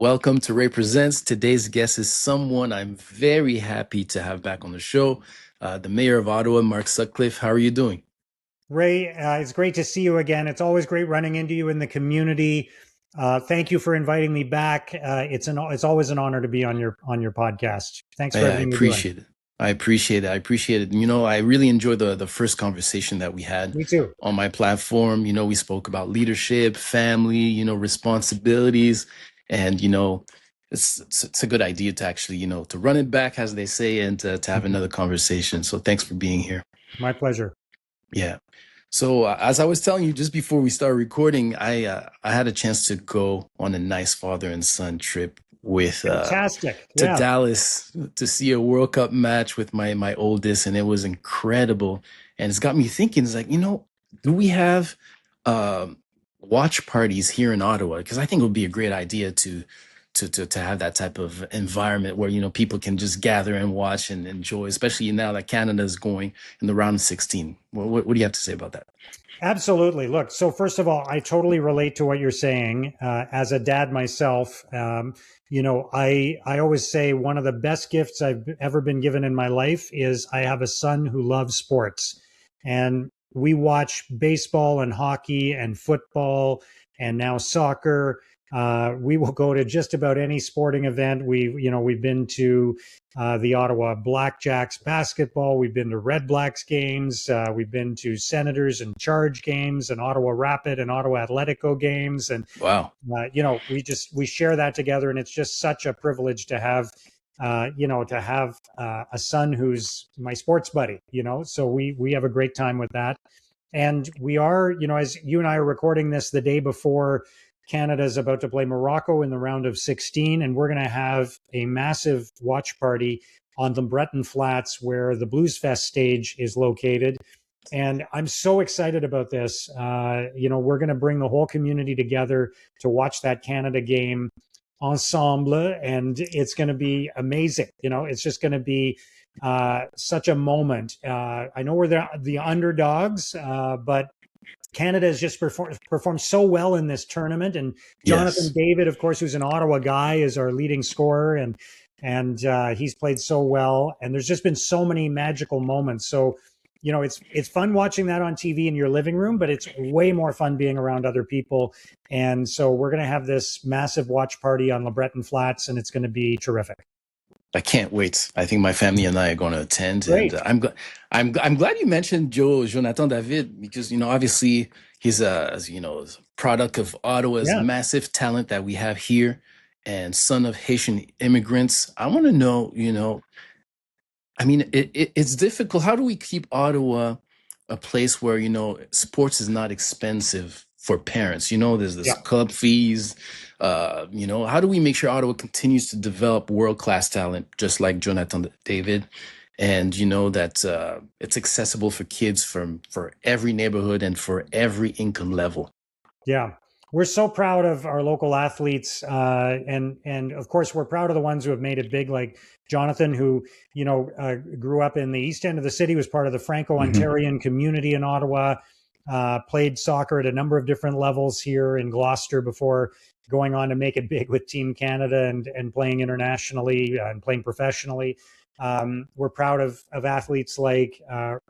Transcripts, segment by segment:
Welcome to RayPresents. Today's guest is someone I'm very happy to have back on the show, the Mayor of Ottawa, Mark Sutcliffe. How are you doing? Ray, it's great to see you again. It's always great running into you in the community. Thank you for inviting me back. It's always an honor to be on your podcast. Thanks for I everything you're doing. appreciate it. I appreciate it. I appreciate it. I really enjoyed the first conversation that we had Me too. on my platform. We spoke about leadership, family, responsibilities, and it's a good idea to actually, to run it back, as they say, and to have another conversation. So thanks for being here. My pleasure. Yeah. So as I was telling you just before we started recording, I had a chance to go on a nice father and son trip with Fantastic. to Yeah. Dallas to see a World Cup match with my oldest, and it was incredible. And it's got me thinking. It's like, do we have um, watch parties here in Ottawa? Because I think it would be a great idea to have that type of environment where people can just gather and watch and enjoy, especially now that Canada is going in the round of 16. What do you have to say about that? Absolutely. Look, so first of all, I totally relate to what you're saying. As a dad myself, I always say one of the best gifts I've ever been given in my life is I have a son who loves sports. And we watch baseball and hockey and football and now soccer. We will go to just about any sporting event. We've been to the Ottawa Blackjacks basketball. We've been to Red Blacks games. We've been to Senators and Charge games and Ottawa Rapid and Ottawa Atletico games. And, Wow. we share that together. And it's just such a privilege to have, a son who's my sports buddy, so we have a great time with that. And we are, as you and I are recording this the day before Canada is about to play Morocco in the round of 16, and we're going to have a massive watch party on the Breton Flats where the Blues Fest stage is located. And I'm so excited about this. We're going to bring the whole community together to watch that Canada game ensemble, and it's going to be amazing. It's just going to be such a moment. I know we're the underdogs, but Canada has just performed so well in this tournament, and Jonathan Yes. David, of course, who's an Ottawa guy, is our leading scorer, and he's played so well. And there's just been so many magical moments. So, it's fun watching that on TV in your living room, but it's way more fun being around other people. And so we're going to have this massive watch party on Le Breton Flats, and it's going to be terrific. I can't wait. I think my family and I are going to attend, Great. and I'm glad you mentioned Jonathan David, because obviously he's a product of Ottawa's Yeah. massive talent that we have here, and son of Haitian immigrants. I want to know, I mean, it's difficult. How do we keep Ottawa a place where sports is not expensive for parents? There's this Yeah. club fees. How do we make sure Ottawa continues to develop world-class talent, just like Jonathan David, and that it's accessible for kids for every neighborhood and for every income level? Yeah. We're so proud of our local athletes, and of course we're proud of the ones who have made it big, like Jonathan, who grew up in the east end of the city, was part of the Franco-Ontarian community in Ottawa, played soccer at a number of different levels here in Gloucester before going on to make it big with Team Canada and playing internationally and playing professionally. We're proud of athletes like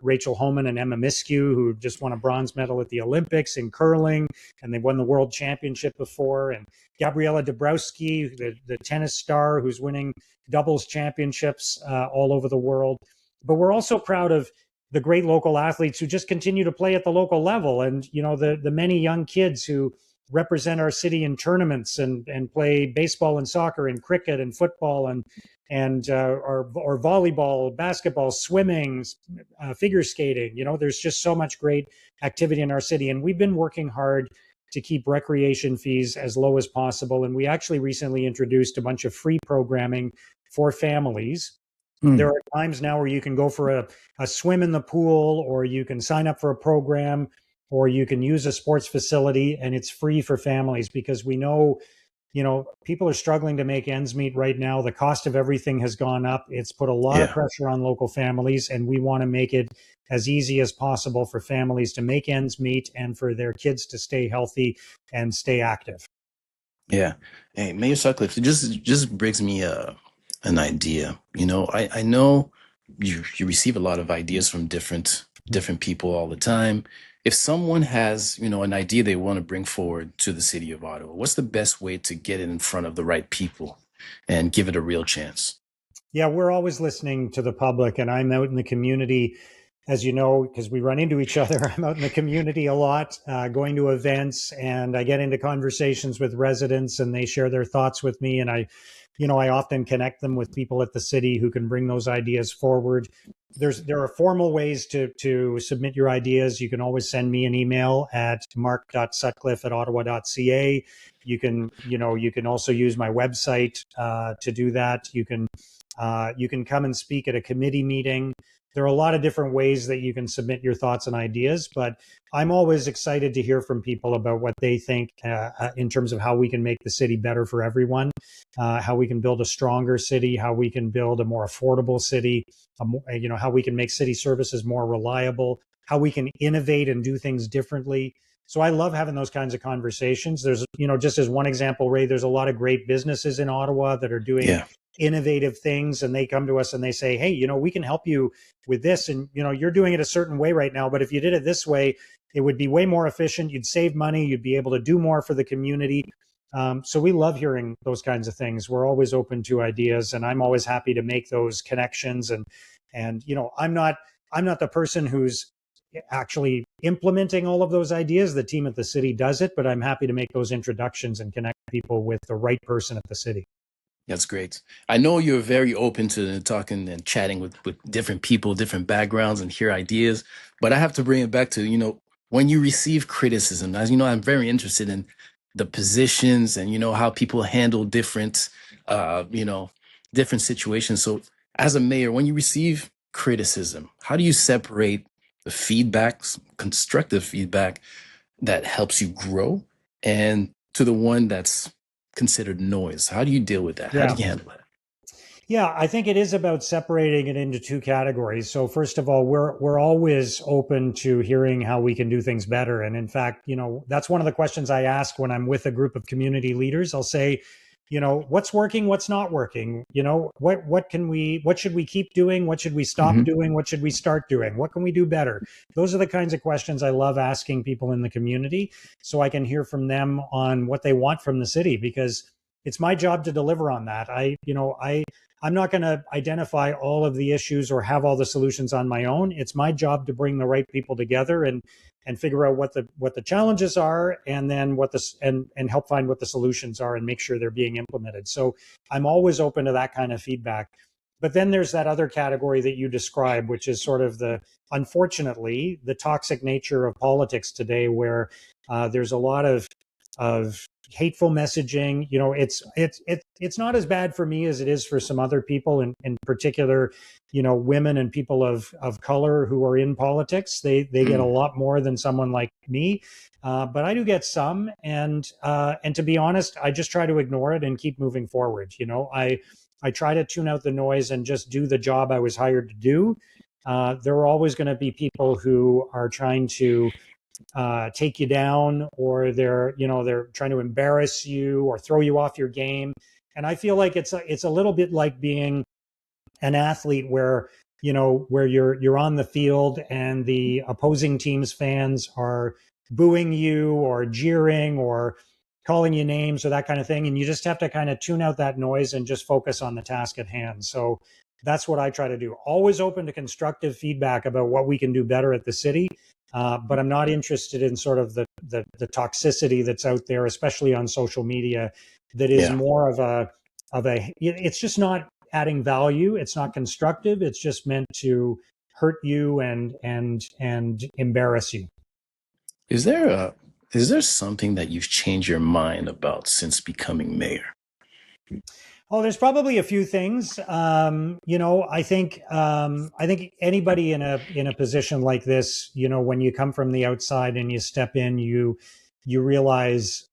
Rachel Homan and Emma Miskew, who just won a bronze medal at the Olympics in curling, and they won the world championship before. And Gabriela Dabrowski, the tennis star, who's winning doubles championships all over the world. But we're also proud of the great local athletes who just continue to play at the local level, and the many young kids who represent our city in tournaments and play baseball and soccer and cricket and football or volleyball, basketball, swimming, figure skating. There's just so much great activity in our city, and we've been working hard to keep recreation fees as low as possible. And we actually recently introduced a bunch of free programming for families. There are times now where you can go for a swim in the pool, or you can sign up for a program, or you can use a sports facility, and it's free for families, because we know people are struggling to make ends meet right now. The cost of everything has gone up. It's put a lot of pressure on local families, and we want to make it as easy as possible for families to make ends meet and for their kids to stay healthy and stay active. Yeah. Hey, Mayor Sutcliffe, it just brings me an idea. I know you receive a lot of ideas from different people all the time. If someone has, an idea they want to bring forward to the city of Ottawa, what's the best way to get it in front of the right people and give it a real chance? Yeah, we're always listening to the public, and I'm out in the community, as you know, because we run into each other. I'm out in the community a lot, going to events, and I get into conversations with residents, and they share their thoughts with me, and I often connect them with people at the city who can bring those ideas forward. There are formal ways to submit your ideas. You can always send me an email at mark.sutcliffe@ottawa.ca. You can also use my website to do that. You can come and speak at a committee meeting. There are a lot of different ways that you can submit your thoughts and ideas, but I'm always excited to hear from people about what they think in terms of how we can make the city better for everyone, how we can build a stronger city, how we can build a more affordable city, how we can make city services more reliable, how we can innovate and do things differently. So I love having those kinds of conversations. Just as one example, Ray, there's a lot of great businesses in Ottawa that are doing Yeah. innovative things, and they come to us and they say, hey, we can help you with this, and you're doing it a certain way right now, but if you did it this way, it would be way more efficient. You'd save money, you'd be able to do more for the community. So we love hearing those kinds of things. We're always open to ideas, and I'm always happy to make those connections. And I'm not the person who's actually implementing all of those ideas. The team at the city does it, but I'm happy to make those introductions and connect people with the right person at the city. That's great. I know you're very open to talking and chatting with different people, different backgrounds, and hear ideas. But I have to bring it back to, when you receive criticism, as you know, I'm very interested in the positions and, how people handle uh, you know, different situations. So as a mayor, when you receive criticism, how do you separate the feedbacks, constructive feedback that helps you grow and to the one that's considered noise? How do you deal with that? How do Yeah. you handle that? Yeah, I think it is about separating it into two categories. So first of all, we're always open to hearing how we can do things better. And in fact, that's one of the questions I ask when I'm with a group of community leaders. I'll say, what's working, what's not working? What should we keep doing? What should we stop Hmm. doing? What should we start doing? What can we do better? Those are the kinds of questions I love asking people in the community, so I can hear from them on what they want from the city, because it's my job to deliver on that. I'm not going to identify all of the issues or have all the solutions on my own. It's my job to bring the right people together and figure out what the challenges are, and then and help find what the solutions are and make sure they're being implemented. So I'm always open to that kind of feedback. But then there's that other category that you describe, which is sort of unfortunately, the toxic nature of politics today, where there's a lot of hateful messaging. It's not as bad for me as it is for some other people, in particular, women and people of color who are in politics. They get a Mm. lot more than someone like me, but I do get some, and to be honest, I just try to ignore it and keep moving forward. I try to tune out the noise and just do the job I was hired to do. There are always going to be people who are trying to take you down, or they're trying to embarrass you or throw you off your game. And I feel like it's a little bit like being an athlete, where you're on the field and the opposing team's fans are booing you or jeering or calling you names or that kind of thing, and you just have to kind of tune out that noise and just focus on the task at hand. So that's what I try to do. Always open to constructive feedback about what we can do better at the city, but I'm not interested in sort of the toxicity that's out there, especially on social media, that is Yeah. more of a it's just not adding value. It's not constructive. It's just meant to hurt you and embarrass you. Is there a is there something that you've changed your mind about since becoming mayor? Oh, there's probably a few things. I think anybody in a position like this, when you come from the outside and you step in, you realize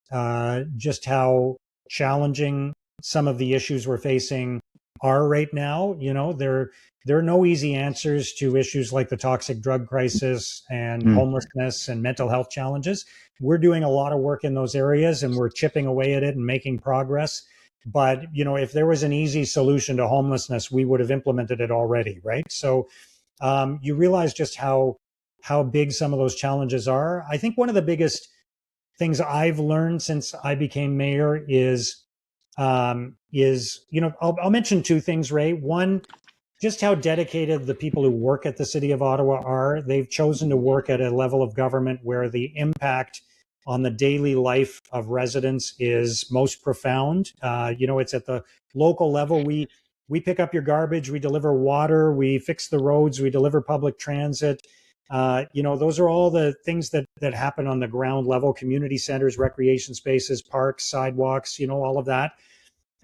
just how challenging some of the issues we're facing are right now. There are no easy answers to issues like the toxic drug crisis and Mm. homelessness and mental health challenges. We're doing a lot of work in those areas and we're chipping away at it and making progress. But, if there was an easy solution to homelessness, we would have implemented it already, right? So you realize just how big some of those challenges are. I think one of the biggest things I've learned since I became mayor is I'll mention two things, Ray. One, just how dedicated the people who work at the city of Ottawa are. They've chosen to work at a level of government where the impact on the daily life of residents is most profound. It's at the local level. We pick up your garbage, we deliver water, we fix the roads, we deliver public transit. Those are all the things that happen on the ground level: community centers, recreation spaces, parks, sidewalks, all of that.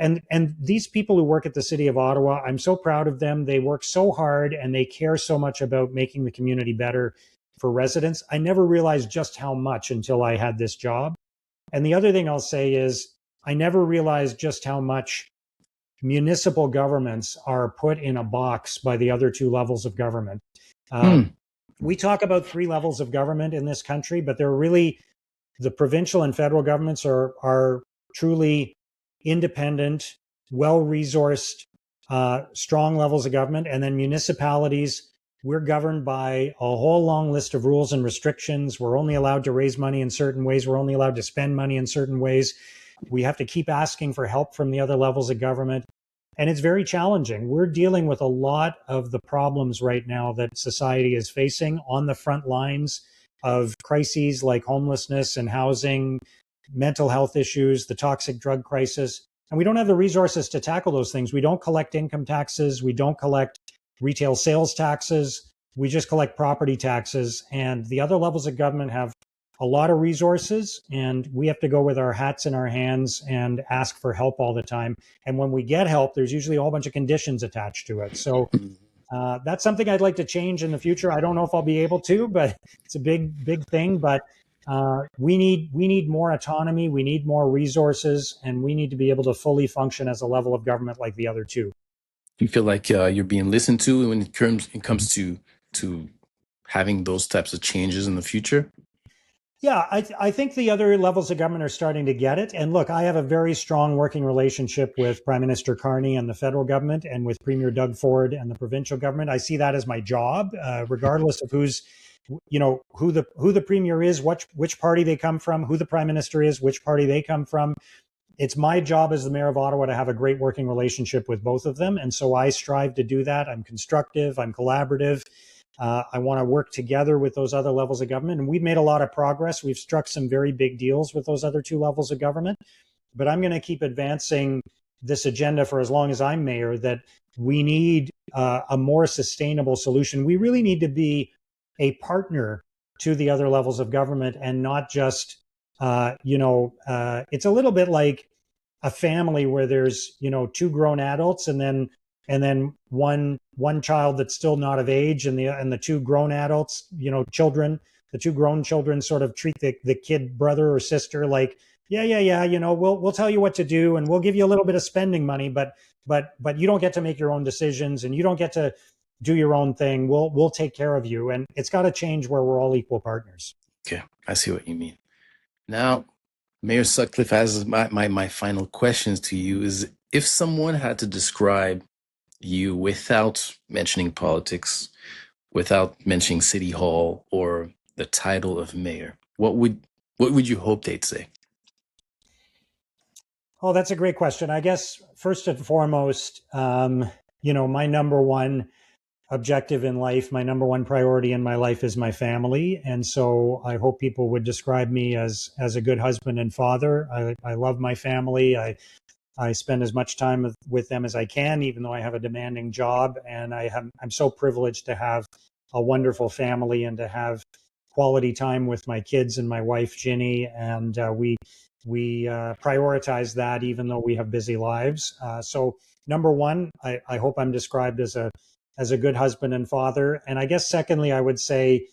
And these people who work at the city of Ottawa, I'm so proud of them. They work so hard and they care so much about making the community better for residents. I never realized just how much until I had this job. And the other thing I'll say is I never realized just how much municipal governments are put in a box by the other two levels of government. Mm. We talk about three levels of government in this country, but they're really, the provincial and federal governments are truly independent, well-resourced, strong levels of government. And then municipalities, we're governed by a whole long list of rules and restrictions. We're only allowed to raise money in certain ways. We're only allowed to spend money in certain ways. We have to keep asking for help from the other levels of government. And it's very challenging. We're dealing with a lot of the problems right now that society is facing on the front lines of crises like homelessness and housing, mental health issues, the toxic drug crisis. And we don't have the resources to tackle those things. We don't collect income taxes. We don't collect retail sales taxes. We just collect property taxes. And the other levels of government have a lot of resources, and we have to go with our hats in our hands and ask for help all the time. And when we get help, there's usually a whole bunch of conditions attached to it. So that's something I'd like to change in the future. I don't know if I'll be able to, but it's a big thing. But we need more autonomy. We need more resources, and we need to be able to fully function as a level of government like the other two. You feel like you're being listened to when it comes to having those types of changes in the future? Yeah, I think the other levels of government are starting to get it. And look, I have a very strong working relationship with Prime Minister Carney and the federal government, and with Premier Doug Ford and the provincial government. I see that as my job, regardless of who the premier is, which party they come from, who the prime minister is, which party they come from. It's my job as the mayor of Ottawa to have a great working relationship with both of them. And so I strive to do that. I'm constructive, I'm collaborative. I want to work together with those other levels of government. And we've made a lot of progress. We've struck some very big deals with those other two levels of government. But I'm going to keep advancing this agenda for as long as I'm mayor, that we need a more sustainable solution. We really need to be a partner to the other levels of government and not just, it's a little bit like a family where there's, two grown adults and then one child that's still not of age, and the two grown adults, children, the two grown children sort of treat the kid brother or sister like, yeah, we'll tell you what to do and we'll give you a little bit of spending money, but you don't get to make your own decisions and you don't get to do your own thing. We'll take care of you. And it's got to change where we're all equal partners. Okay, I see what you mean. Now, Mayor Sutcliffe, as my final questions to you is, if someone had to describe you without mentioning politics, without mentioning City Hall or the title of mayor, what would you hope they'd say? Oh, that's a great question. I guess first and foremost, my number one objective in life, my number one priority in my life is my family. And so I hope people would describe me as a good husband and father. I love my family. I spend as much time with them as I can, even though I have a demanding job. And I'm so privileged to have a wonderful family and to have quality time with my kids and my wife, Ginny. And we prioritize that even though we have busy lives. So number one, I hope I'm described as a good husband and father. And I guess secondly, I would say,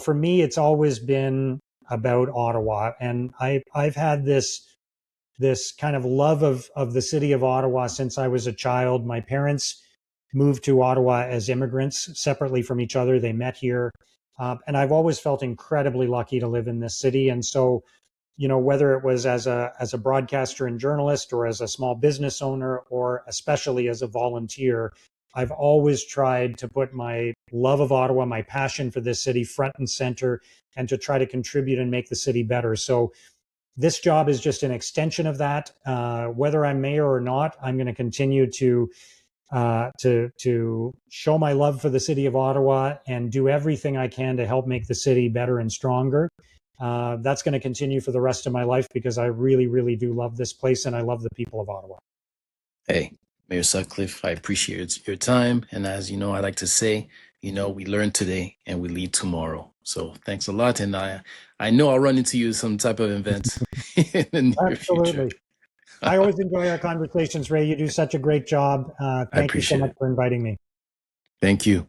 for me, it's always been about Ottawa. And I've had this this kind of love of the city of Ottawa since I was a child. My parents moved to Ottawa as immigrants separately from each other. They met here. And I've always felt incredibly lucky to live in this city. And so, whether it was as a broadcaster and journalist, or as a small business owner, or especially as a volunteer, I've always tried to put my love of Ottawa, my passion for this city, front and center, and to try to contribute and make the city better. So this job is just an extension of that. Whether I'm mayor or not, I'm going to continue to show my love for the city of Ottawa and do everything I can to help make the city better and stronger. That's going to continue for the rest of my life, because I really, really do love this place, and I love the people of Ottawa. Hey, Mayor Sutcliffe, I appreciate your time. And as you know, I like to say, we learn today and we lead tomorrow. So thanks a lot. And I know I'll run into you some type of event in the near future. Absolutely. I always enjoy our conversations, Ray. You do such a great job. I Thank you so appreciate much it. for inviting me. Thank you.